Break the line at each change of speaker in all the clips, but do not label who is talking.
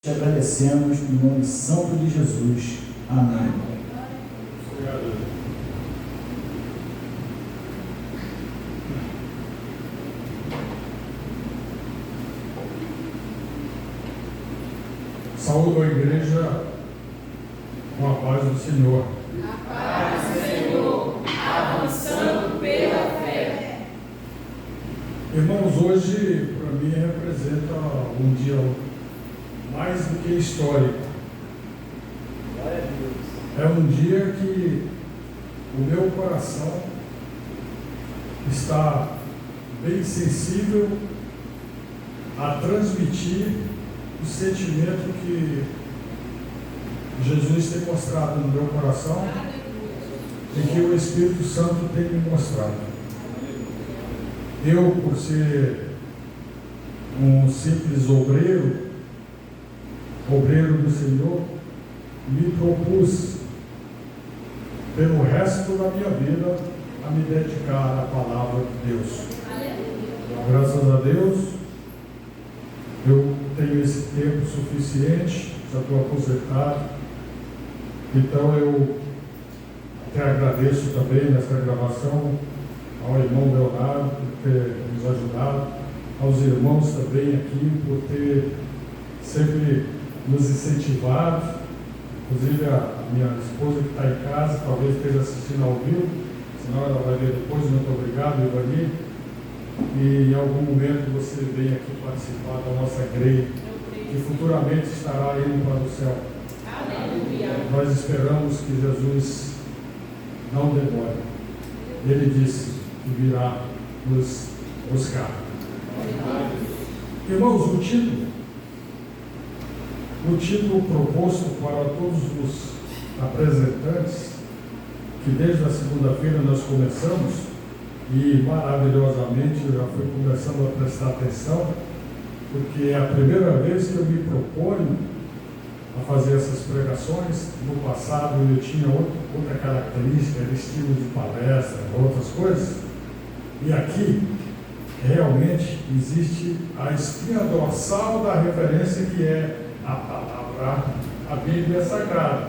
Te agradecemos no nome santo de Jesus. Amém.
Obrigado. Saúdo a igreja com a paz do Senhor.
A paz do Senhor, avançando pela fé.
Irmãos, hoje para mim representa um dia mais do que histórico. É um dia que o meu coração está bem sensível a transmitir o sentimento que Jesus tem mostrado no meu coração e que o Espírito Santo tem me mostrado. Eu, por ser um simples obreiro do Senhor, me propus, pelo resto da minha vida, a me dedicar à palavra de Deus. Graças a Deus, eu tenho esse tempo suficiente, já estou aposentado, então eu até agradeço também nessa gravação ao irmão Leonardo por ter nos ajudado, aos irmãos também aqui por ter sempre nos incentivado, inclusive a minha esposa que está em casa, talvez esteja assistindo ao vivo, senão ela vai ver depois. Muito obrigado, Ivani. E em algum momento você vem aqui participar da nossa igreja, que futuramente estará indo para o céu.
Aleluia.
Nós esperamos que Jesus não demore. Ele disse que virá nos buscar. Irmãos, o título proposto para todos os apresentantes, que desde a segunda-feira nós começamos, e maravilhosamente eu já fui começando a prestar atenção, porque é a primeira vez que eu me proponho a fazer essas pregações. No passado eu tinha outra característica, era estilo de palestra, outras coisas, e aqui realmente existe a espinha dorsal da referência, que é a palavra, a Bíblia Sagrada,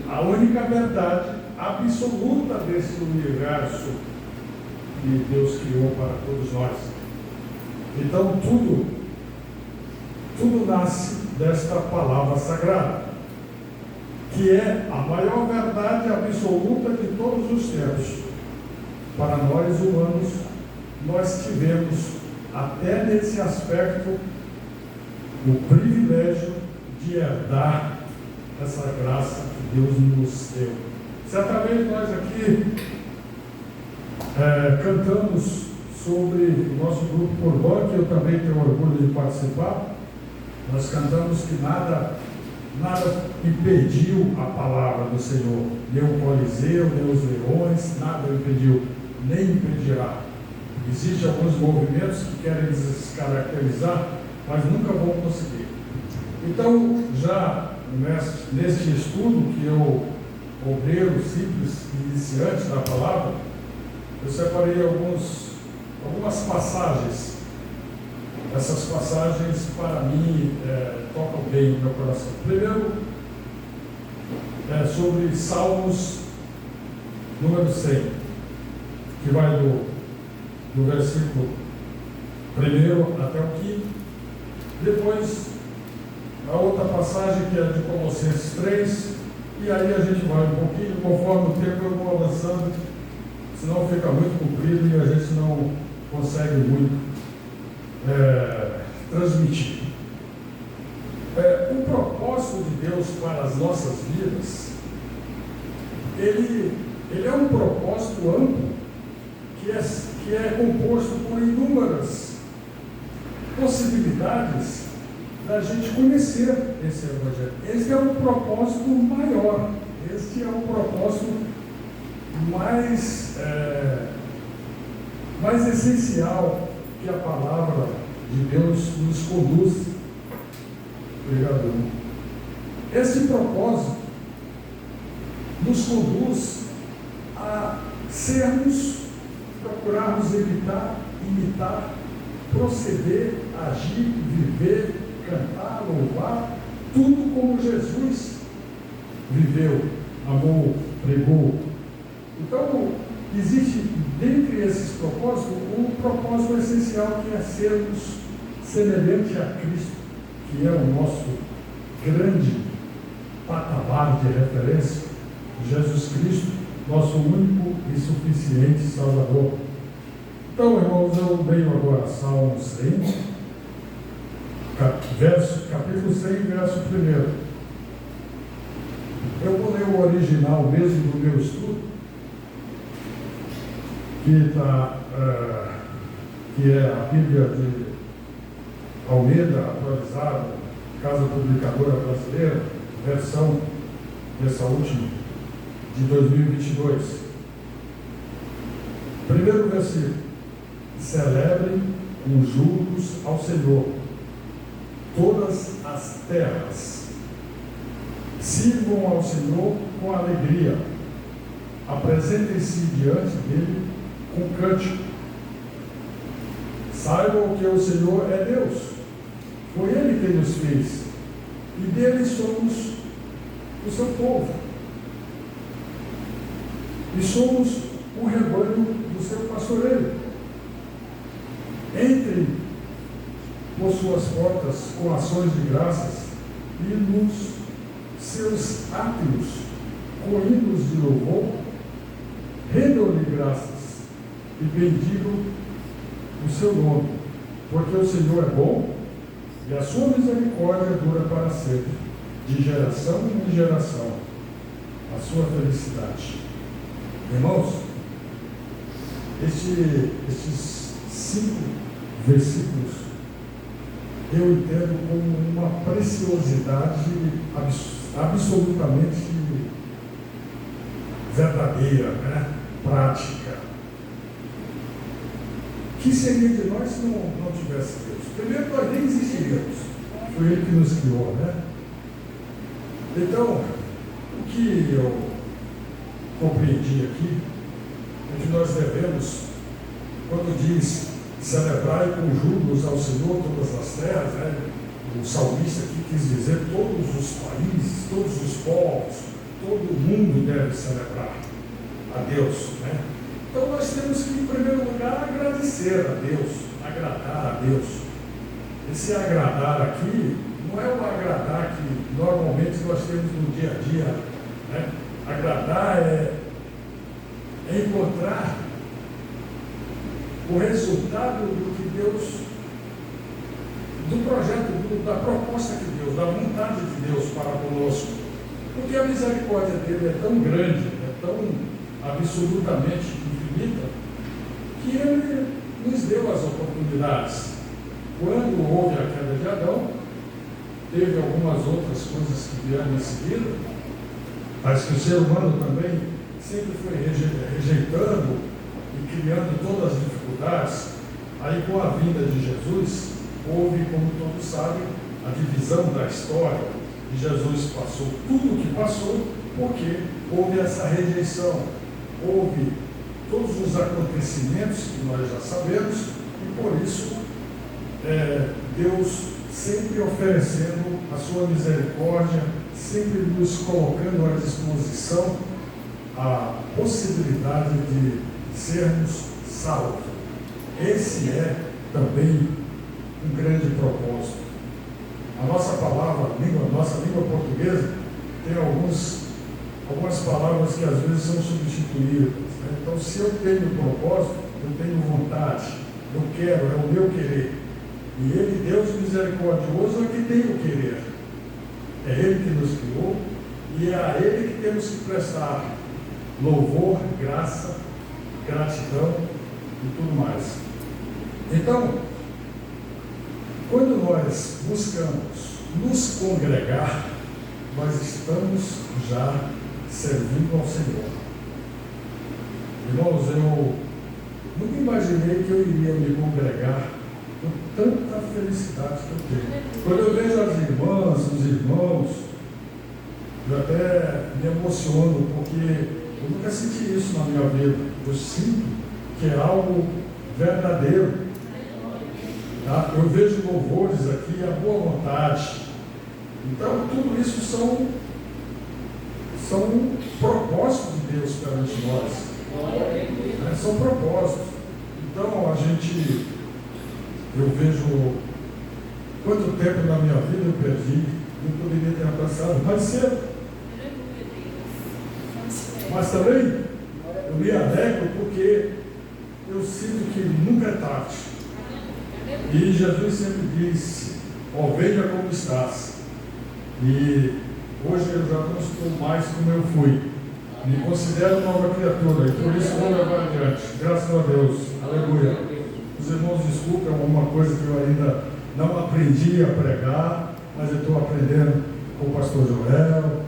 a única verdade absoluta desse universo que Deus criou para todos nós. Então tudo nasce desta palavra sagrada, que é a maior verdade absoluta de todos os tempos. Para nós humanos, nós tivemos até nesse aspecto o privilégio de herdar essa graça que Deus nos deu. Certa vez nós aqui cantamos sobre o nosso grupo Corbã, que eu também tenho orgulho de participar. Nós cantamos que nada impediu a palavra do Senhor, nem o Coliseu, nem os leões, nada impediu, nem impedirá. Existem alguns movimentos que querem descaracterizar, mas nunca vão conseguir. Então, já neste estudo, que eu, obreiro simples, iniciante da palavra, eu separei algumas passagens. Essas passagens, para mim, tocam bem o meu coração. Primeiro, sobre Salmos número 100, que vai do versículo 1 até o 5. Depois, a outra passagem, que é de Colossenses 3, e aí a gente vai um pouquinho, conforme o tempo eu vou avançando, senão fica muito comprido e a gente não consegue muito transmitir. O propósito de Deus para as nossas vidas, ele é um propósito amplo, que é composto por inúmeras possibilidades da gente conhecer esse Evangelho. Esse é um propósito maior, este é um propósito mais essencial que a palavra de Deus nos conduz. Obrigado. Esse propósito nos conduz a procurarmos imitar, proceder, agir, viver, cantar, louvar tudo como Jesus viveu, amou, pregou. Então, existe dentre esses propósitos um propósito essencial, que é sermos semelhantes a Cristo, que é o nosso grande patamar de referência, Jesus Cristo, nosso único e suficiente Salvador. Então, irmãos, eu leio agora Salmo 100, capítulo 100, verso 1. Eu vou ler o original mesmo do meu estudo, que é a Bíblia de Almeida, atualizada, Casa Publicadora Brasileira, versão dessa última, de 2022. Primeiro versículo: celebrem com júbilos ao Senhor todas as terras, sirvam ao Senhor com alegria, apresentem-se diante dele com cântico. Saibam que o Senhor é Deus, foi Ele quem nos fez, e dele somos o seu povo, e somos o rebanho do seu pastoreio. Entrem por suas portas com ações de graças, e nos seus átrios com hinos de louvor, rendam-lhe graças e bendigam o seu nome, porque o Senhor é bom e a sua misericórdia dura para sempre, de geração em geração, a sua felicidade. Irmãos, estes 5 versículos eu entendo como uma preciosidade absolutamente verdadeira, né? Prática. O que seria de nós se não tivesse Deus? Primeiro, nós nem existiríamos. Foi Ele que nos criou, né? Então, o que eu compreendi aqui é que nós devemos, quando diz celebrai com júbilos ao Senhor todas as terras, né? O salmista aqui quis dizer todos os países, todos os povos, todo mundo deve celebrar a Deus, né? Então nós temos que, em primeiro lugar, agradecer a Deus, agradar a Deus. Esse agradar aqui não é o agradar que normalmente nós temos no dia a dia, né? Agradar é encontrar o resultado do que Deus, do projeto, da proposta de Deus, da vontade de Deus para conosco. Porque a misericórdia dele é tão grande, é tão absolutamente infinita, que ele nos deu as oportunidades. Quando houve a queda de Adão, teve algumas outras coisas que vieram em seguida, mas que o ser humano também sempre foi rejeitando e criando todas as dificuldades. Aí, com a vinda de Jesus, houve, como todos sabem, a divisão da história, e Jesus passou tudo o que passou, porque houve essa rejeição, houve todos os acontecimentos que nós já sabemos, e por isso Deus sempre oferecendo a sua misericórdia, sempre nos colocando à disposição a possibilidade de sermos salvos. Esse é também um grande propósito. A nossa palavra, nossa língua portuguesa, tem algumas palavras que às vezes são substituídas, né? Então, se eu tenho propósito, eu tenho vontade, eu quero, é o meu querer. E Ele, Deus misericordioso, é que tem o querer. É Ele que nos criou e é a Ele que temos que prestar louvor, graça, gratidão e tudo mais. Então, quando nós buscamos nos congregar, nós estamos já servindo ao Senhor. Irmãos, eu nunca imaginei que eu iria me congregar com tanta felicidade que eu tenho. Quando eu vejo as irmãs, os irmãos, eu até me emociono, porque eu nunca senti isso na minha vida. Eu sinto que é algo verdadeiro. Tá? Eu vejo louvores aqui, a boa vontade. Então, tudo isso são propósitos de Deus perante nós. Né? São propósitos. Então, eu vejo quanto tempo na minha vida eu perdi, eu poderia ter abraçado mais cedo. Mas também eu me alegro porque eu sinto que nunca é tarde. E Jesus sempre disse: ó, veja como estás. E hoje eu já não estou mais como eu fui. Me considero nova criatura e por isso vou levar adiante. Graças a Deus. Aleluia. Os irmãos desculpem alguma coisa que eu ainda não aprendi a pregar, mas eu estou aprendendo com o pastor Joel,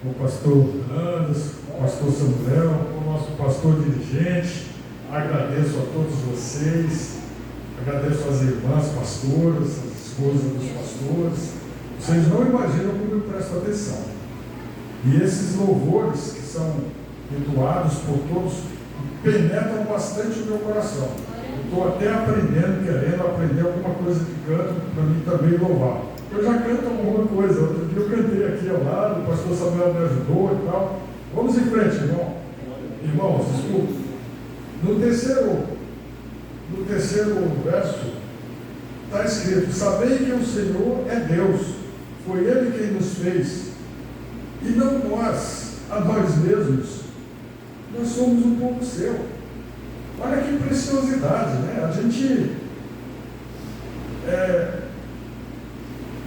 com o pastor Anderson, com o pastor Samuel, com o nosso pastor dirigente. Agradeço a todos vocês, agradeço às irmãs pastoras, às esposas dos pastores. Vocês não imaginam como eu presto atenção. E esses louvores que são entoados por todos penetram bastante o meu coração. Estou até aprendendo, querendo aprender alguma coisa que canto para mim também louvar. Eu já canto alguma coisa. Outro dia eu cantei aqui ao lado, o pastor Samuel me ajudou e tal. Vamos em frente, irmão. Irmãos, desculpa. No terceiro verso está escrito: sabei que o Senhor é Deus, foi Ele quem nos fez, e não nós, a nós mesmos. Nós somos um povo seu. Olha que preciosidade, né? A gente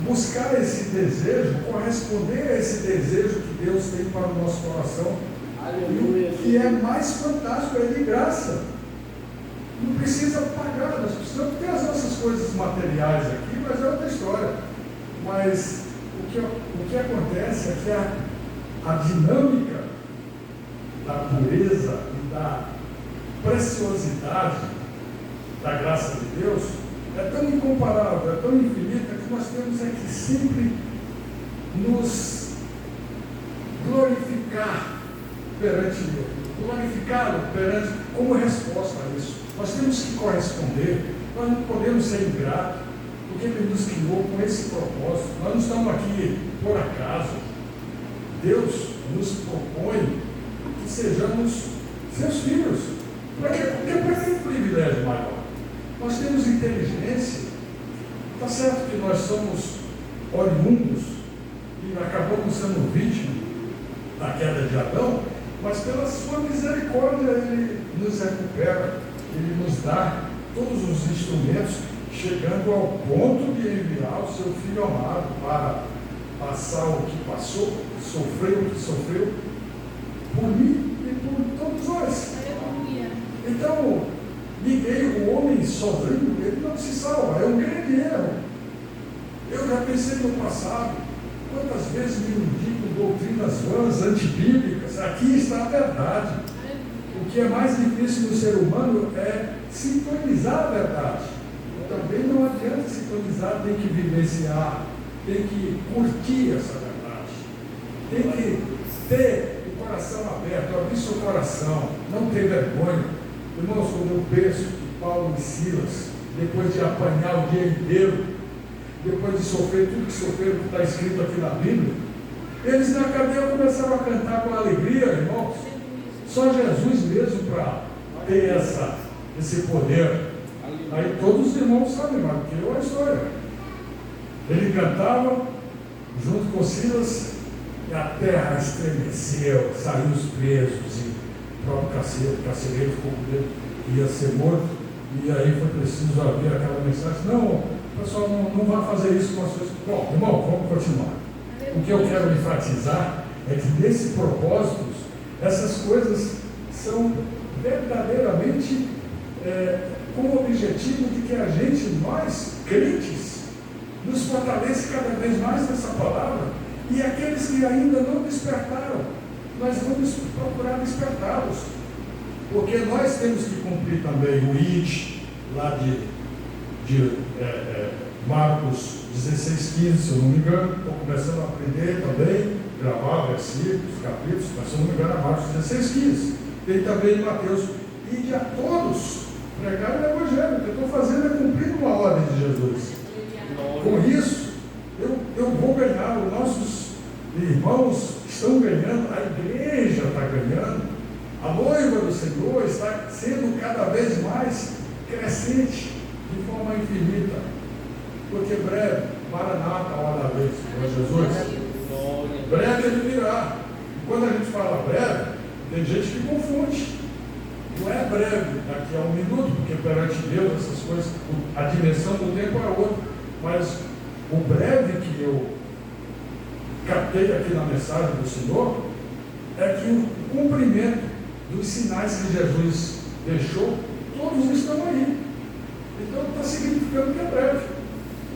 buscar esse desejo, corresponder a esse desejo que Deus tem para o nosso coração. Aleluia. E o que é mais fantástico é de graça. Não precisa pagar, nós precisamos ter as nossas coisas materiais aqui, mas é outra história. Mas o que acontece é que a dinâmica da pureza e da preciosidade da graça de Deus é tão incomparável, é tão infinita, que nós temos que sempre nos glorificar perante Deus, glorificá-lo como resposta a isso. Nós temos que corresponder, nós não podemos ser ingratos, porque Ele nos criou com esse propósito. Nós não estamos aqui por acaso. Deus nos propõe que sejamos seus filhos. Porque para que privilégio maior? Nós temos inteligência. Está certo que nós somos oriundos e acabamos sendo vítimas da queda de Adão, mas pela sua misericórdia Ele nos recupera, Ele nos dá todos os instrumentos, chegando ao ponto de enviar o seu Filho amado para passar o que passou, sofrer o que sofreu, por mim e por todos nós. Então, o homem sozinho, ele não se salva, é um grande erro. Eu já pensei no passado, quantas vezes me iludi com doutrinas vãs, antibíblicas. Aqui está a verdade. O que é mais difícil no ser humano é sintonizar a verdade. Também não adianta sintonizar, tem que vivenciar, tem que curtir essa verdade, tem que ter o coração aberto, abrir seu coração, não ter vergonha. Irmãos, quando eu penso que Paulo e Silas, depois de apanhar o dia inteiro, depois de sofrer tudo que sofreram, que está escrito aqui na Bíblia, eles na cadeia começaram a cantar com alegria, irmãos. Só Jesus mesmo para ter esse poder. Aí todos os irmãos sabem, mas que é a história. Ele cantava junto com Silas e a terra estremeceu, saiu os presos e o próprio carcereiro ficou com medo que ia ser morto. E aí foi preciso haver aquela mensagem: não, pessoal, não vai fazer isso com as coisas. Bom, irmão, vamos continuar. O que eu quero enfatizar é que nesse propósito, essas coisas são verdadeiramente com o objetivo de que a gente, nós, crentes, nos fortaleça cada vez mais nessa palavra, e aqueles que ainda não despertaram, nós vamos procurar despertá-los, porque nós temos que cumprir também o ID, lá de Marcos 16:15, se eu não me engano. Estou começando a aprender também, gravar versículos, capítulos, mas se eu não me engano é Marcos 16:15. Tem também em Mateus: ide a todos pregar o Evangelho. O que eu estou fazendo é cumprir uma ordem de Jesus. Com isso, eu vou ganhar, o Irmãos estão ganhando, a igreja está ganhando, a noiva do Senhor está sendo cada vez mais crescente, de forma infinita, porque breve, Maranata, hora da vez, Senhor Jesus, breve ele virá. E quando a gente fala breve, tem gente que confunde. Não é breve, daqui a um minuto, porque perante Deus essas coisas, a dimensão do tempo é outra. Mas o breve que eu captei aqui na mensagem do Senhor é que o cumprimento dos sinais que Jesus deixou, todos estão aí. Então está significando que é breve.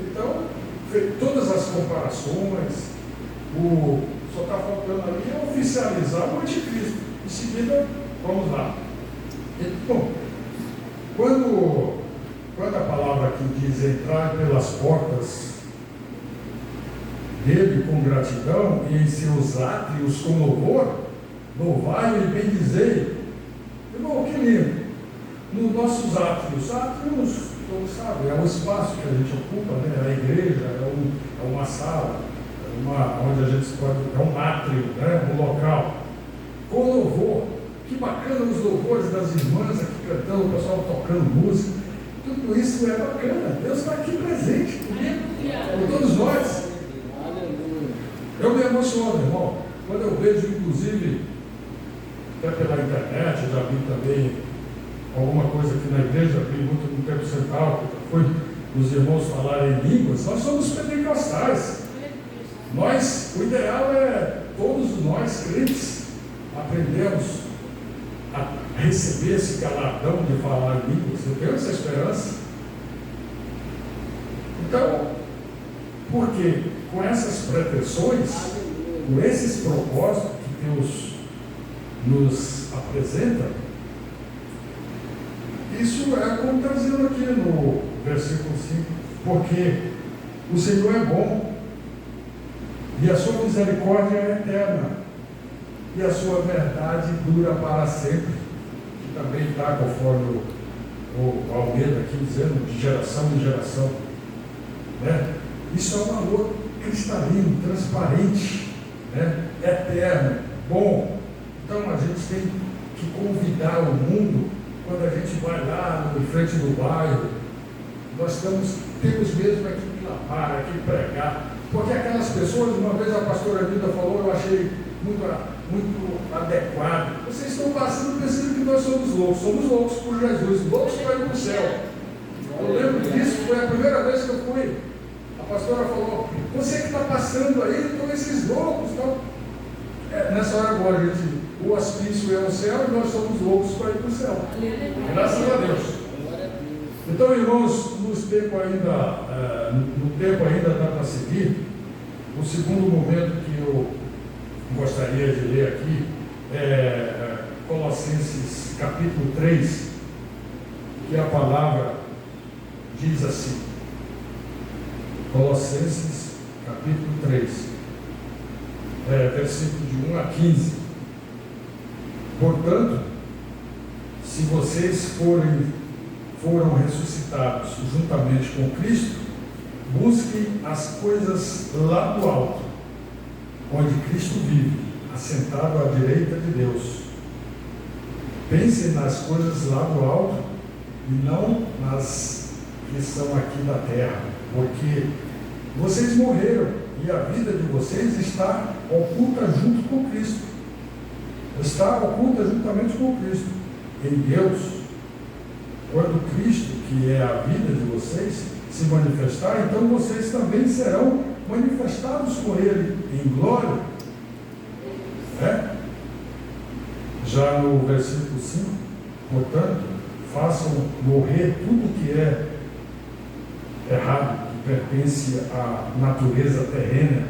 Então, todas as comparações, só está faltando ali é oficializar o anticristo. Em seguida, vamos lá. Bom, quando a palavra aqui diz entrar pelas portas dele com gratidão e em seus átrios com louvor, louvai e bendizei. Irmão, que lindo! Nos nossos átrios, todos sabem, é o espaço que a gente ocupa, né? A igreja, é uma sala, onde a gente pode, é um átrio, né? Um local, com louvor. Que bacana os louvores das irmãs aqui cantando, o pessoal tocando música. Tudo isso é bacana. Deus está aqui presente comigo, com todos nós. Eu me emociono, irmão, quando eu vejo, inclusive, até pela internet, eu já vi também alguma coisa aqui na igreja, vi muito no tempo central, que foi os irmãos falarem em línguas. Nós somos pentecostais. O ideal é todos nós, crentes, aprendemos a receber esse galardão de falar em línguas. Eu tenho essa esperança. Então, porque com essas pretensões, com esses propósitos que Deus nos apresenta, isso é como está dizendo aqui no versículo 5, porque o Senhor é bom e a sua misericórdia é eterna e a sua verdade dura para sempre, que também está conforme o Almeida aqui dizendo, de geração em geração, né? Isso é um amor cristalino, transparente, né? Eterno, bom. Então a gente tem que convidar o mundo, quando a gente vai lá em frente do bairro, nós temos mesmo aqui que clamar, aqui pregar, porque aquelas pessoas, uma vez a pastora Vida falou, eu achei muito adequado. Vocês estão passando pensando que nós somos loucos por Jesus, loucos para ir para o céu. Eu lembro disso, foi a primeira vez que eu fui. A pastora falou, você que está passando aí, estão esses loucos. Então, nessa hora agora, gente, o hospício é o céu e nós somos loucos para ir para o céu. Graças a Deus. Então, irmãos, no tempo ainda dá para seguir. O segundo momento que eu gostaria de ler aqui é Colossenses capítulo 3, que a palavra diz assim, Colossenses capítulo 3, versículo de 1 a 15. Portanto, se vocês foram ressuscitados juntamente com Cristo, busquem as coisas lá do alto, onde Cristo vive, assentado à direita de Deus. Pensem nas coisas lá do alto e não nas que são aqui da terra, porque vocês morreram e a vida de vocês está oculta junto com Cristo. Está oculta juntamente com Cristo em Deus. Quando Cristo, que é a vida de vocês, se manifestar, então vocês também serão manifestados com Ele em glória. Já no versículo 5, portanto, façam morrer tudo que é errado, que pertence à natureza terrena,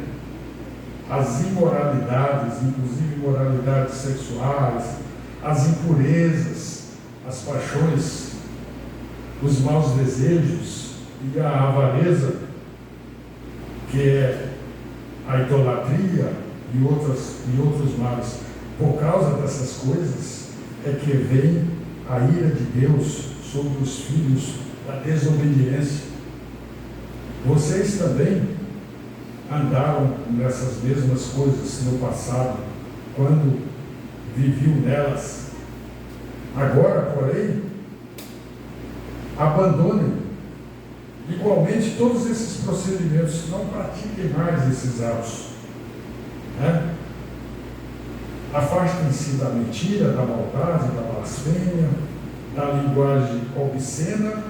as imoralidades, inclusive imoralidades sexuais, as impurezas, as paixões, os maus desejos e a avareza, que é a idolatria e outros males. Por causa dessas coisas é que vem a ira de Deus sobre os filhos da desobediência. Vocês também andaram nessas mesmas coisas no passado, quando viviam nelas. Agora, porém, abandonem igualmente todos esses procedimentos, não pratiquem mais esses atos. Né? Afastem-se da mentira, da maldade, da blasfêmia, da linguagem obscena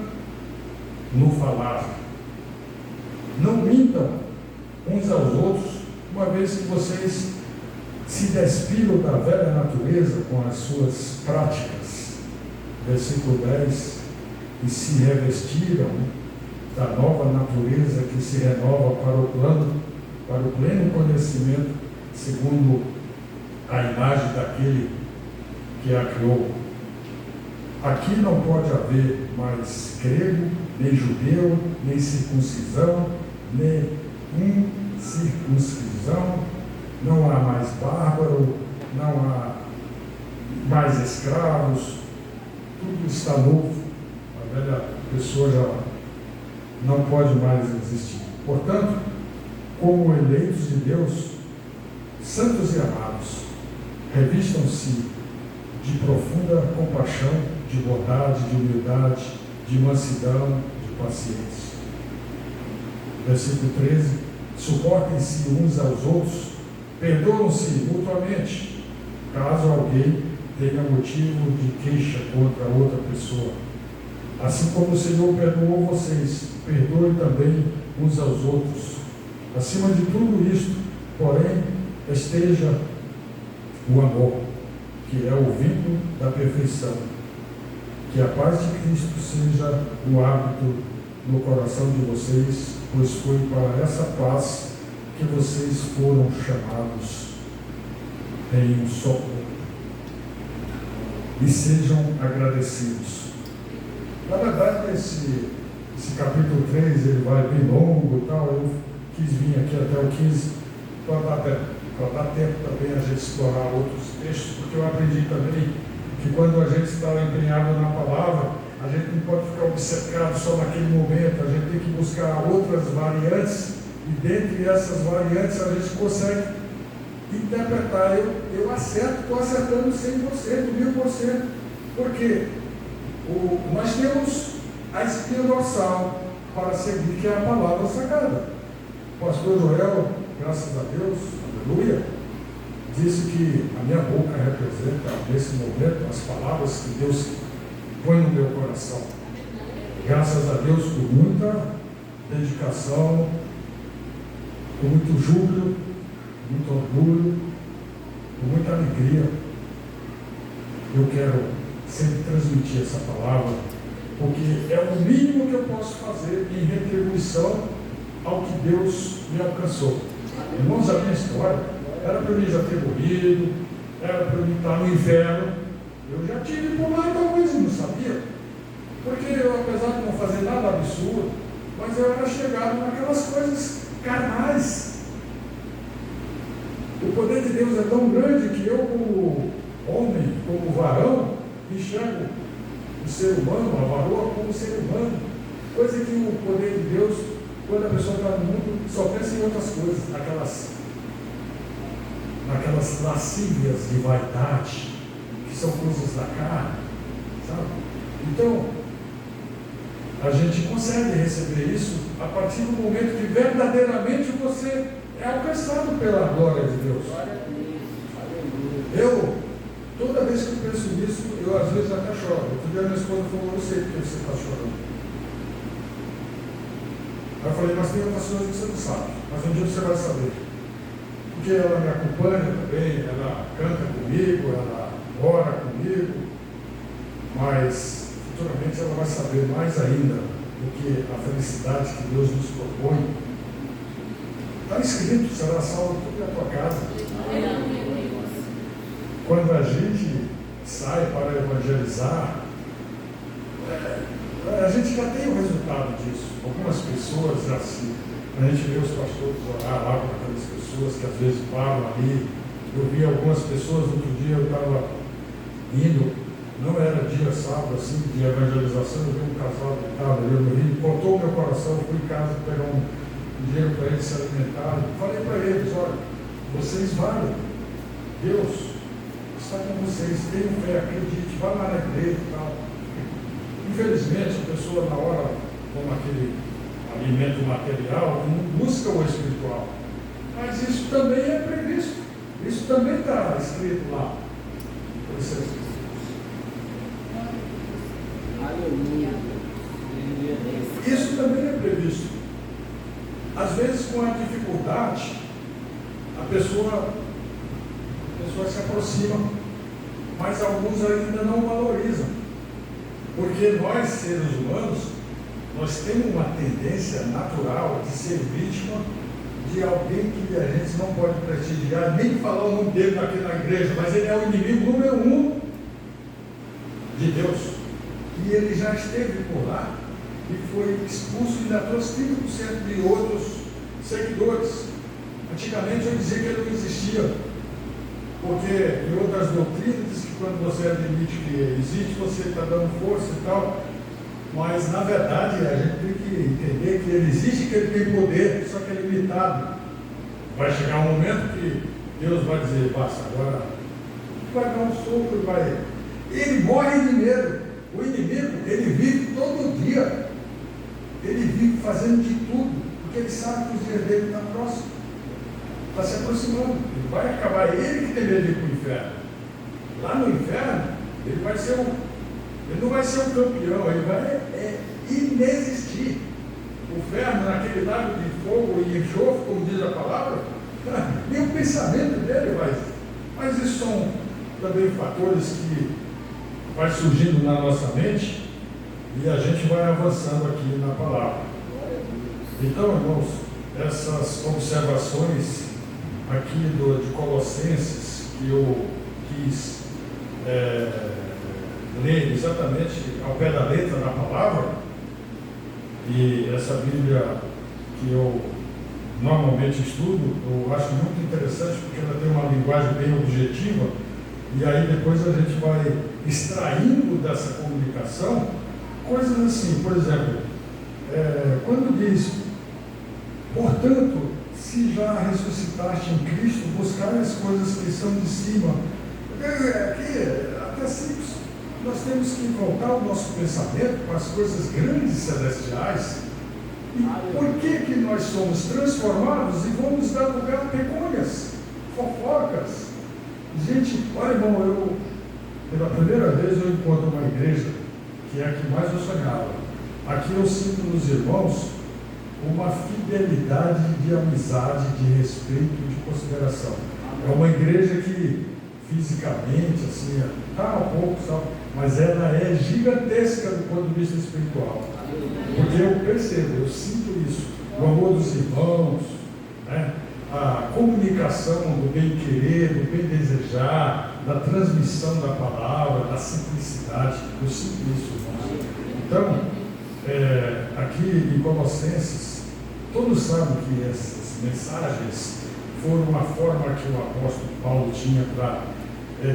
no falar. Não mintam uns aos outros, uma vez que vocês se despiram da velha natureza com as suas práticas. Versículo 10. E se revestiram da nova natureza que se renova para o pleno conhecimento, segundo a imagem daquele que a criou. Aqui não pode haver mais grego, nem judeu, nem circuncisão, nem incircuncisão, não há mais bárbaro, não há mais escravos, tudo está novo, a velha pessoa já não pode mais existir. Portanto, como eleitos de Deus, santos e amados, revistam-se de profunda compaixão, de bondade, de humildade, de mansidão, de paciência. Versículo 13. Suportem-se uns aos outros, perdoam-se mutuamente, caso alguém tenha motivo de queixa contra outra pessoa. Assim como o Senhor perdoou vocês, perdoe também uns aos outros. Acima de tudo isto, porém, esteja o amor, que é o vínculo da perfeição. Que a paz de Cristo seja o hábito no coração de vocês, pois foi para essa paz que vocês foram chamados em um só corpo. E sejam agradecidos. Na verdade, esse capítulo 3, ele vai bem longo e tal. Eu quis vir aqui até o 15 para dar tempo também a gente explorar outros textos, porque eu aprendi também que quando a gente está empenhado na palavra, a gente não pode ficar obcecado só naquele momento, a gente tem que buscar outras variantes, e dentre essas variantes a gente consegue interpretar. Eu acerto, estou acertando 100%, 1000%, porque nós temos a espinha dorsal para seguir, que é a palavra sagrada. O pastor Joel, graças a Deus, aleluia, disse que a minha boca representa, nesse momento, as palavras que Deus põe no meu coração. Graças a Deus, com muita dedicação, com muito júbilo, muito orgulho, com muita alegria, eu quero sempre transmitir essa palavra, porque é o mínimo que eu posso fazer em retribuição ao que Deus me alcançou. Irmãos, a minha história era para mim já ter morrido, era para mim estar no inferno. Eu já tive por lá e talvez eu não sabia, porque eu, apesar de não fazer nada absurdo, mas eu era chegado naquelas coisas carnais. O poder de Deus é tão grande que eu, como homem, como varão, enxergo o ser humano, a varoa, como ser humano, coisa que o poder de Deus, quando a pessoa está no mundo, só pensa em outras coisas, naquelas lascívias de vaidade, que são coisas da carne, sabe? Então, a gente consegue receber isso a partir do momento que verdadeiramente você é alcançado pela glória de Deus. Toda vez que eu penso nisso, eu às vezes até choro. Outro dia minha esposa falou, eu sei porque você está chorando. Aí eu falei, mas tem outras coisas que você não sabe, mas um dia você vai saber. Porque ela me acompanha também, ela canta comigo, ela ora comigo, mas futuramente ela vai saber mais ainda do que a felicidade que Deus nos propõe. Está escrito, será salvo tudo na tua casa. Quando a gente sai para evangelizar, a gente já tem o resultado disso. Algumas pessoas já se... A gente vê os pastores orar lá para aquelas pessoas que às vezes param ali. Eu vi algumas pessoas, outro dia eu estava indo, não era dia sábado assim, de evangelização, eu vi um casal que estava ali no Rio, cortou o meu coração, eu fui em casa pegar dinheiro para eles se alimentarem. Falei para eles, olha, vocês valem. Deus está com vocês, tenham fé, acredite, vá lá na igreja e tal. Infelizmente, a pessoa na hora, como aquele alimento material, não busca o espiritual. Mas isso também é previsto. Isso também está escrito lá. Isso também é previsto. Às vezes, com a dificuldade, a pessoa se aproxima, mas alguns ainda não valorizam. Porque nós, seres humanos, nós temos uma tendência natural de ser vítima de alguém que a gente não pode prestigiar, nem falar o nome dele aqui na igreja, mas ele é o inimigo número 1 de Deus. E ele já esteve por lá e foi expulso e ainda trouxe 30% de outros seguidores. Antigamente eu dizia que ele não existia, porque em outras doutrinas diz que quando você admite que existe, você está dando força e tal. Mas, na verdade, a gente tem que entender que ele existe, que ele tem poder, só que é limitado. Vai chegar um momento que Deus vai dizer, basta, agora vai dar um soco e vai... Ele morre de medo. O inimigo, ele vive todo dia. Ele vive fazendo de tudo, porque ele sabe que o dia dele está próximo. Está se aproximando. Ele vai acabar, ele que tem medo de ir para o inferno. Lá no inferno, ele vai ser ele não vai ser um campeão, ele vai inexistir. O inferno, naquele lago de fogo e enxofre, como diz a palavra, nem o pensamento dele vai. Mas isso são também fatores que vai surgindo na nossa mente e a gente vai avançando aqui na palavra. Então, irmãos, essas observações aqui de Colossenses que eu quis ler exatamente ao pé da letra da palavra, e essa Bíblia que eu normalmente estudo, eu acho muito interessante porque ela tem uma linguagem bem objetiva, e aí depois a gente vai extraindo dessa comunicação coisas assim, por exemplo, quando diz, portanto, se já ressuscitaste em Cristo, buscai as coisas que são de cima. Aqui, até simples, nós temos que voltar o nosso pensamento para as coisas grandes celestiais. E por que nós somos transformados e vamos dar lugar a pecúnias, fofocas? Gente, olha, irmão, pela primeira vez eu encontro uma igreja que é a que mais eu sonhava. Aqui eu sinto nos irmãos uma fidelidade de amizade, de respeito, de consideração. É uma igreja que fisicamente, assim, está um pouco, sabe? Mas ela é gigantesca do ponto de vista espiritual. Porque eu percebo, eu sinto isso. O amor dos irmãos, né? A comunicação do bem-querer, do bem-desejar, da transmissão da palavra, da simplicidade. Eu sinto isso, irmãos. Então, aqui em Colossenses, todos sabem que essas mensagens foram uma forma que o apóstolo Paulo tinha para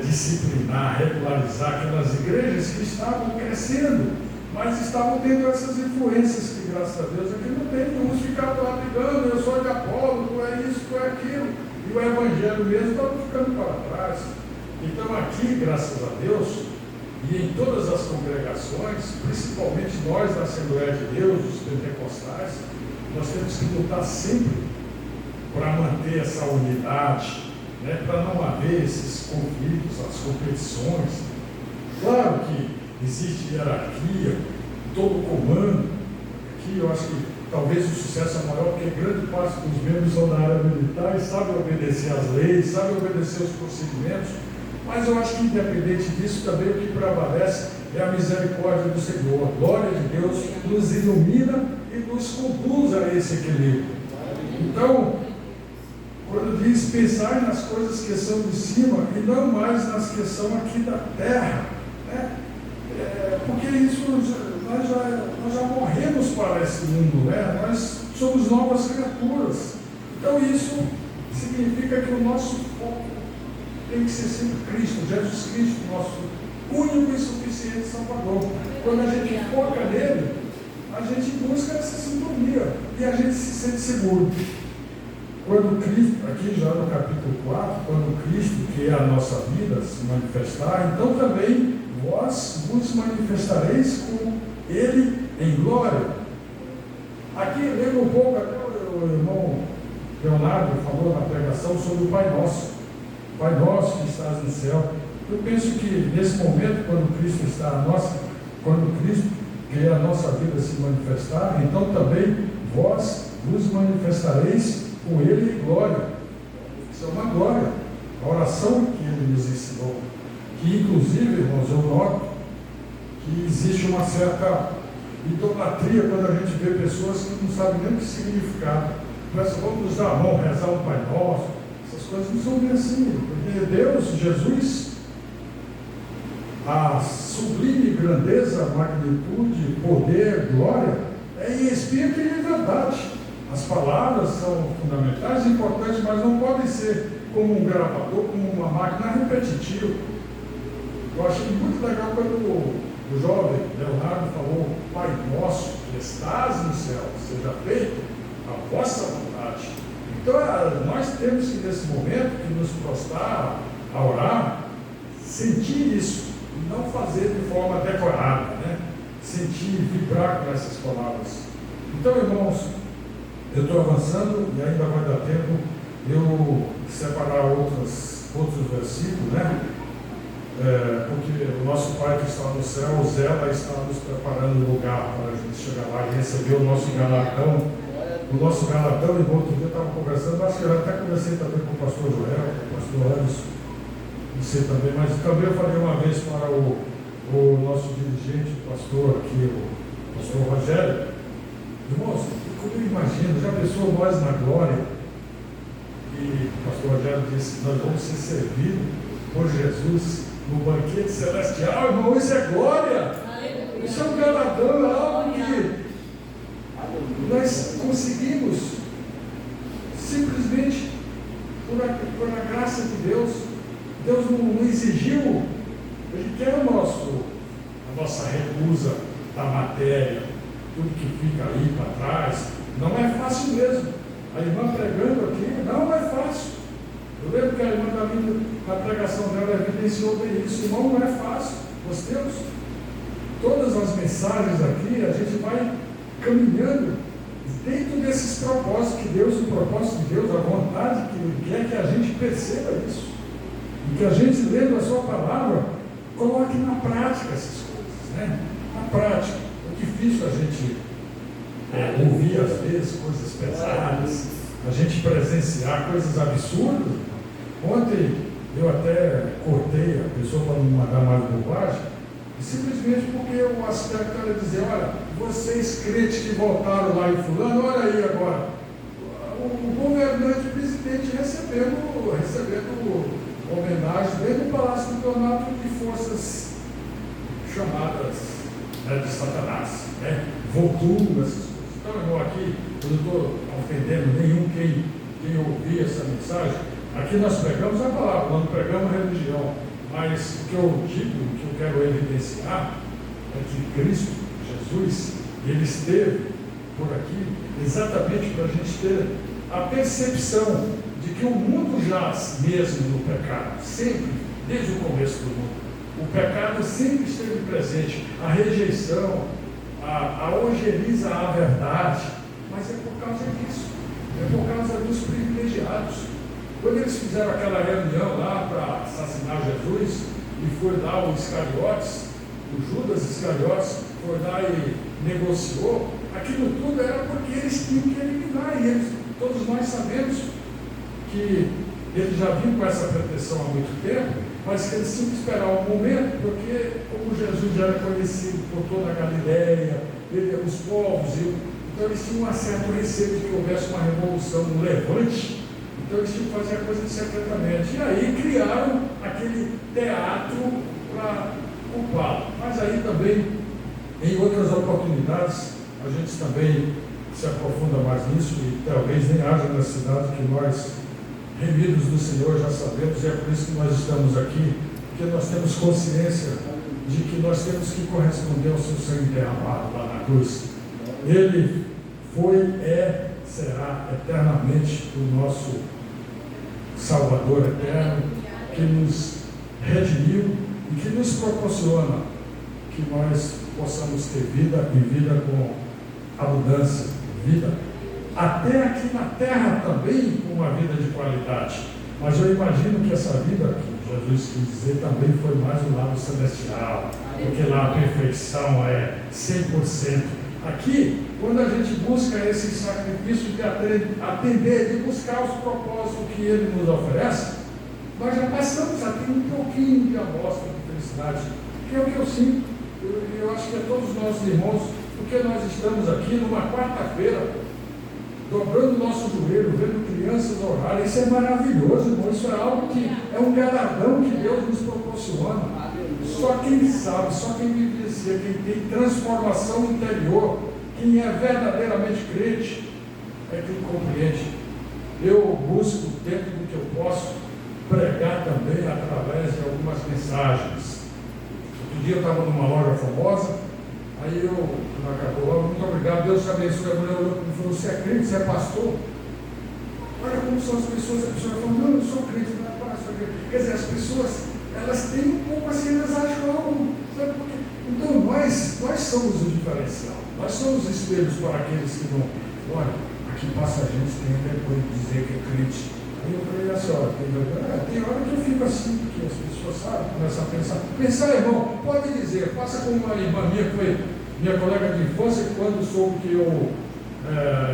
disciplinar, regularizar aquelas igrejas que estavam crescendo, mas estavam tendo essas influências que, graças a Deus, aqui não tem. Uns ficavam lá brigando, eu sou de Apolo, tu é isso, tu é aquilo, e o evangelho mesmo estava ficando para trás. Então aqui, graças a Deus, e em todas as congregações, principalmente nós da Assembleia de Deus, os pentecostais, nós temos que lutar sempre para manter essa unidade, né, para não haver esses conflitos, as competições. Claro que existe hierarquia, todo comando. Aqui eu acho que talvez o sucesso é maior porque grande parte dos membros são da área militar e sabem obedecer às leis, sabem obedecer os procedimentos. Mas eu acho que, independente disso, também o que prevalece é a misericórdia do Senhor. A glória de Deus nos ilumina e nos conduz a esse equilíbrio. Então, quando diz pensar nas coisas que são de cima e não mais nas que são aqui da terra, né? Porque isso, nós já morremos para esse mundo, né? Nós somos novas criaturas. Então isso significa que o nosso foco tem que ser sempre Cristo, Jesus Cristo, nosso único e suficiente Salvador. Quando a gente foca nele, a gente busca essa sintonia e a gente se sente seguro. Quando Cristo, aqui já no capítulo 4, quando Cristo, que é a nossa vida, se manifestar, então também vós vos manifestareis com Ele em glória. Aqui lembra um pouco, até o irmão Leonardo falou na pregação sobre o Pai Nosso. Pai Nosso que estás no céu. Eu penso que nesse momento, quando Cristo está a nossa, quando Cristo, que é a nossa vida, se manifestar, então também vós vos manifestareis com Ele em glória. Isso é uma glória. A oração que Ele nos ensinou. Que inclusive, irmãos, eu noto que existe uma certa idolatria quando a gente vê pessoas que não sabem nem o que significado. Mas vamos nos dar a mão, rezar um Pai Nosso. Essas coisas não são bem assim. Porque Deus, Jesus, a sublime grandeza, magnitude, poder, glória, é em espírito e em verdade. As palavras são fundamentais, importantes, mas não podem ser como um gravador, como uma máquina repetitiva. Eu achei muito legal quando o jovem Leonardo falou: Pai Nosso que estás no céu, seja feita a vossa vontade. Então nós temos que nesse momento que nos prostrar a orar, sentir isso, e não fazer de forma decorada, né? Sentir, vibrar com essas palavras. Então, irmãos, eu estou avançando e ainda vai dar tempo eu separar outros versículos, né? Porque o nosso Pai que está no céu, o Zé está nos preparando o lugar para a gente chegar lá e receber o nosso galardão. O nosso galardão, e outro dia eu estava conversando, acho que eu até conversei também com o pastor Joel, com o pastor Anderson, não sei também, mas também eu falei uma vez para o nosso dirigente, o pastor aqui, o pastor Rogério. Irmãos, como eu imagino, já pensou nós na glória? E o pastor Rogério disse: nós vamos ser servidos por Jesus no banquete celestial. Irmão, isso é glória. Aleluia. Isso é um galardão, é algo que nós conseguimos simplesmente por a graça de Deus. Deus não exigiu, Ele quer a nossa recusa da matéria, tudo que fica ali para trás. Não é fácil mesmo. A irmã pregando aqui, não é fácil. Eu lembro que a irmã da minha, na pregação dela, evidenciou bem isso. Irmão, não é fácil. Nós temos todas as mensagens aqui, a gente vai caminhando dentro desses propósitos que Deus, o propósito de Deus, a vontade que Ele quer que a gente perceba isso. E que a gente, lendo a sua palavra, coloque na prática essas coisas, né? Na prática. É difícil a gente ouvir, às vezes, coisas pesadas, a gente presenciar coisas absurdas. Ontem eu até cortei a pessoa para não mandar mais bobagem, simplesmente porque o aspecto era dizer: olha, vocês crentes que voltaram lá em fulano, olha aí agora, o governante, o presidente recebendo homenagem dentro do Palácio do Planalto de forças chamadas de Satanás, né? Voodoo, essas coisas. Então, irmão, aqui eu não estou ofendendo nenhum quem ouvir essa mensagem. Aqui nós pregamos a palavra, nós não pregamos a religião. Mas o que eu digo, o que eu quero evidenciar é que Cristo, Jesus, Ele esteve por aqui exatamente para a gente ter a percepção de que o mundo jaz mesmo no pecado, sempre, desde o começo do mundo. O pecado sempre esteve presente, a rejeição, a ojeriza à verdade, mas é por causa disso, é por causa dos privilegiados. Quando eles fizeram aquela reunião lá para assassinar Jesus, e foi lá o Iscariotes, o Judas Iscariotes, foi lá e negociou, aquilo tudo era porque eles tinham que eliminar, e eles, todos nós sabemos que eles já vinham com essa pretensão há muito tempo, mas que eles tinham que esperar um momento, porque como Jesus já era conhecido por toda a Galileia, os povos, então eles tinham um certo receio de que houvesse uma revolução, um levante. Então eles tinham que fazer a coisa secretamente. E aí criaram aquele teatro para culpá-lo. Mas aí também, em outras oportunidades, a gente também se aprofunda mais nisso, e talvez nem haja necessidade, que nós, remidos do Senhor, já sabemos, e é por isso que nós estamos aqui, porque nós temos consciência de que nós temos que corresponder ao seu sangue derramado lá na cruz. Ele foi, será eternamente o nosso Salvador eterno, que nos redimiu e que nos proporciona que nós possamos ter vida e vida com abundância, vida até aqui na terra também com uma vida de qualidade. Mas eu imagino que essa vida que Jesus quis dizer também foi mais do lado celestial, porque lá a perfeição é 100%. Aqui, quando a gente busca esse sacrifício de atender, de buscar os propósitos que Ele nos oferece, nós já passamos a ter um pouquinho de amostra de felicidade, que é o que eu sinto. Eu acho que é todos os nossos irmãos, porque nós estamos aqui numa quarta-feira, dobrando o nosso joelho, vendo crianças orarem. Isso é maravilhoso, irmão. Isso é algo que é um galardão que Deus nos proporciona. Só quem sabe, só quem vivencia, quem tem transformação interior, quem é verdadeiramente crente, é quem compreende. Eu busco, dentro do que eu posso, pregar também através de algumas mensagens. Outro dia eu estava numa loja famosa, aí quando acabou, muito obrigado, Deus te abençoe. A mulher olhou para mim e falou: você é crente, você é pastor? Olha como são as pessoas. A pessoa falou: não, eu sou crente, não é pastor. Quer dizer, as pessoas, elas têm um pouco assim, elas acham algo, sabe por quê? Então nós somos o diferencial, nós somos espelhos para aqueles que não. Olha, aqui passa gente que tem vergonha de dizer que é crente. Aí eu falei assim: olha, tem vergonha? Tem hora que eu fico assim, porque as pessoas sabem, começam a pensar. Pensar, irmão, pode dizer, passa como uma irmã minha que foi minha colega de infância, que quando soube que eu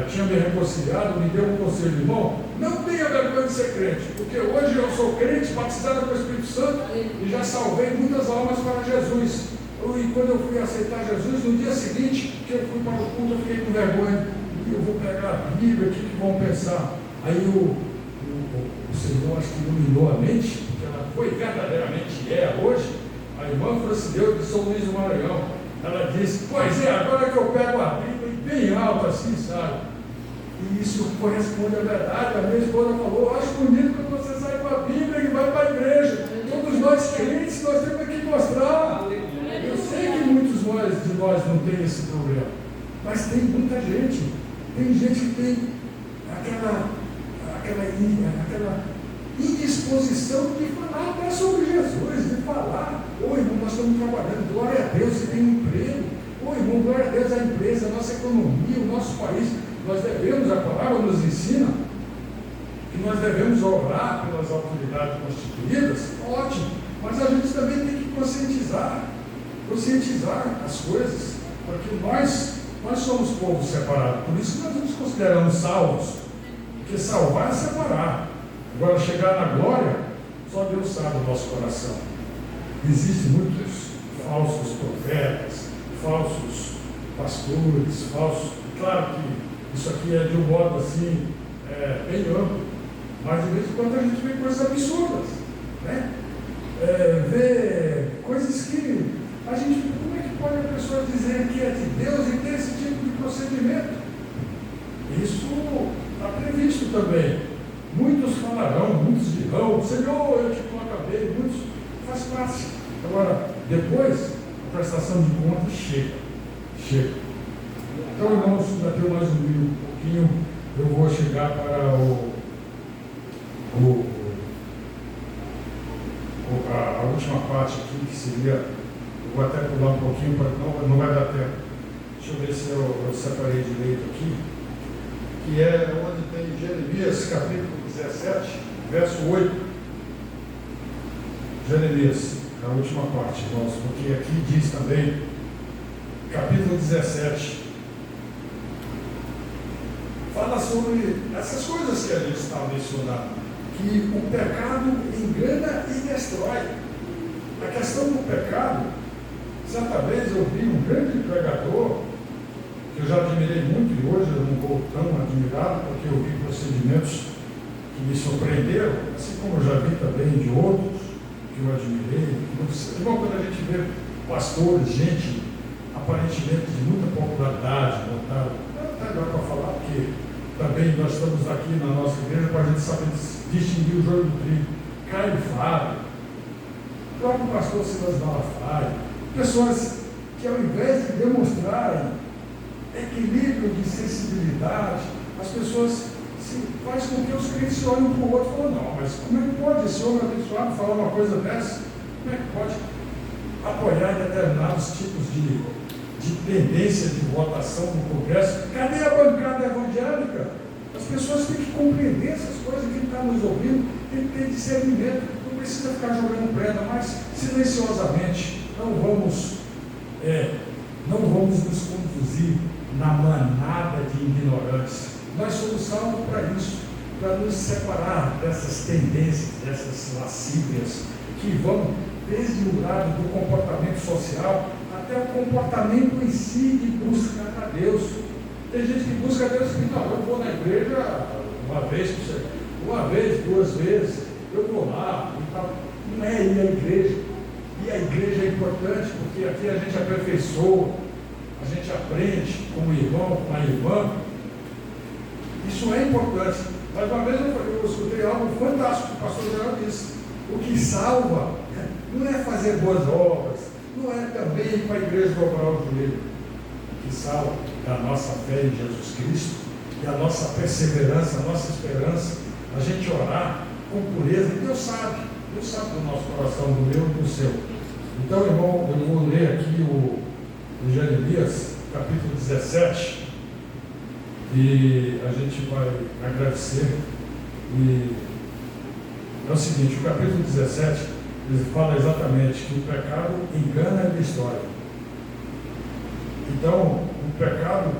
tinha me reconciliado, me deu um conselho: irmão, não tenha vergonha de ser crente, porque hoje eu sou crente, batizado com o Espírito Santo, e já salvei muitas almas para Jesus. E quando eu fui aceitar Jesus, no dia seguinte, que eu fui para o culto, eu fiquei com vergonha. Eu vou pegar a Bíblia, o que vão pensar? Aí o Senhor, acho que iluminou a mente, porque ela foi verdadeiramente hoje. A irmã Francideu de São Luís do Maranhão, ela disse: pois é, agora que eu pego a Bíblia bem alto assim, sabe? E isso corresponde à verdade. A minha esposa falou: acho bonito quando você sai com a Bíblia e vai para a igreja. Todos nós crentes, nós temos que mostrar. Eu sei que muitos de nós não tem esse problema, mas tem muita gente. Tem gente que tem aquela indisposição de falar até sobre Jesus, de falar: ô irmão, nós estamos trabalhando, glória a Deus, você tem um emprego. Ô irmão, glória a Deus, a empresa, a nossa economia, o nosso país. Nós devemos, a palavra nos ensina que nós devemos orar pelas autoridades constituídas, ótimo, mas a gente também tem que conscientizar as coisas, porque nós somos povo separado, por isso que nós nos consideramos salvos, porque salvar é separar. Agora, chegar na glória, só Deus sabe o nosso coração. Existem muitos falsos profetas, falsos pastores, falsos. Claro que isso aqui é de um modo assim, bem amplo, mas de vez em quando a gente vê coisas absurdas, né? Vê coisas que a gente, como é que pode a pessoa dizer que é de Deus e ter esse tipo de procedimento? Isso está previsto também. Muitos falarão, muitos dirão: Senhor, eu te acabei, muitos, faz parte. Agora, depois, a prestação de contas chega. Então, irmãos, ainda tenho mais um pouquinho, eu vou chegar para a última parte aqui, que seria, eu vou até pular um pouquinho, não vai dar tempo. Deixa eu ver se eu separei direito aqui, que é onde tem Jeremias, capítulo 17, verso 8. Jeremias, a última parte, irmãos, porque aqui diz também, capítulo 17, fala sobre essas coisas que a gente está mencionando, que o pecado engana e destrói. A questão do pecado, certa vez eu vi um grande pregador, que eu já admirei muito, e hoje eu não vou tão admirado, porque eu vi procedimentos que me surpreenderam, assim como eu já vi também de outros, que eu admirei. É bom quando a gente vê pastores, gente aparentemente de muita popularidade, não dá para falar, porque também nós estamos aqui na nossa igreja para a gente saber distinguir o joio do trigo. Caio Fábio, o próprio pastor Silas Malafaia, pessoas que ao invés de demonstrarem equilíbrio de sensibilidade, as pessoas faz com que os crentes olhem para o outro e falam, não, mas como é que pode esse homem abençoado falar uma coisa dessa? Como é que pode apoiar determinados tipos de tendência de votação no Congresso? Cadê a bancada evangélica? As pessoas têm que compreender essas coisas, quem está nos ouvindo tem que ter discernimento, não precisa ficar jogando prenda, mas silenciosamente não vamos nos conduzir na manada de ignorantes. Nós somos salvos para isso, para nos separar dessas tendências, dessas lascívias que vão desde o lado do comportamento social até o comportamento em si de busca a Deus. Tem gente que busca a Deus e diz, não, eu vou na igreja uma vez, 2 vezes, eu vou lá e tal. Não é ir à igreja. E a igreja é importante porque aqui a gente aperfeiçoa, a gente aprende com o irmão, com a irmã. Isso é importante. Mas uma vez eu escutei algo fantástico que o pastor Geraldo disse. O que salva não é fazer boas obras, não é também ir para a igreja dobrar o joelho. O que salva é a nossa fé em Jesus Cristo e a nossa perseverança, a nossa esperança, a gente orar com pureza. E Deus sabe do nosso coração, do meu e do seu. Então, irmão, eu vou ler aqui o Jeremias, capítulo 17. E a gente vai agradecer. E é o seguinte, o capítulo 17, ele fala exatamente que o pecado engana a história. Então, o pecado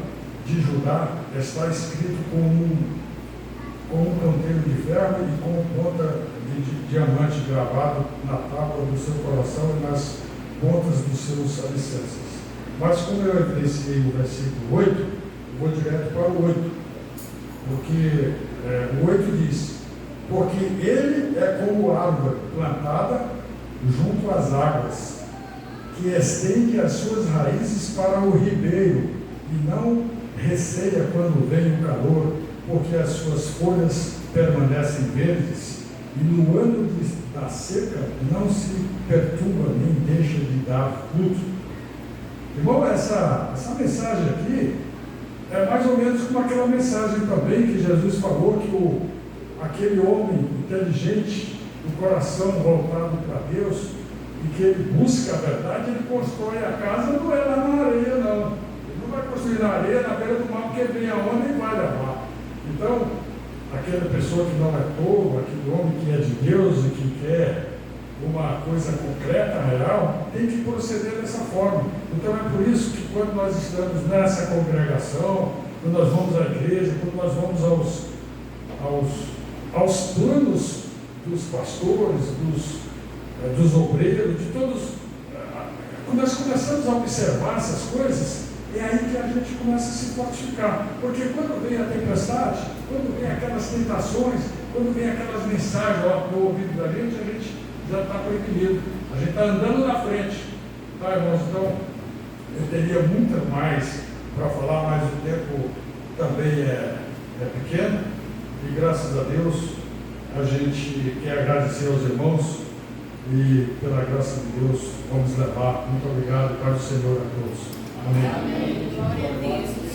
de Judá está escrito com um canteiro de ferro e com ponta de diamante gravado na tábua do seu coração e nas pontas dos seus alicerces. Mas como eu evidenciei o versículo 8, vou direto para o 8, porque o 8 diz, porque ele é como árvore plantada junto às águas, que estende as suas raízes para o ribeiro, e não receia quando vem o calor, porque as suas folhas permanecem verdes, e no ano da seca não se perturba nem deixa de dar fruto. Irmão, essa mensagem aqui é mais ou menos como aquela mensagem também que Jesus falou que aquele homem inteligente, do coração voltado para Deus, e que ele busca a verdade, ele constrói a casa, não é lá na areia, não. Ele não vai construir na areia, na beira do mar, porque vem a onda e vai levar. Então, aquela pessoa que não é tolo, aquele homem que é de Deus e que quer uma coisa concreta, real, tem que proceder dessa forma. Então é por isso que quando nós estamos nessa congregação, quando nós vamos à igreja, quando nós vamos aos planos dos pastores, dos obreiros, de todos, quando nós começamos a observar essas coisas, é aí que a gente começa a se fortificar. Porque quando vem a tempestade, quando vem aquelas tentações, quando vem aquelas mensagens no ouvido da gente, a gente já está prevenido. A gente está andando na frente. Tá, irmãos? Então, eu teria muito mais para falar, mas o tempo também é pequeno. E graças a Deus, a gente quer agradecer aos irmãos e, pela graça de Deus, vamos levar. Muito obrigado. Paz do Senhor a todos. Amém.
Amém. Glória a Deus.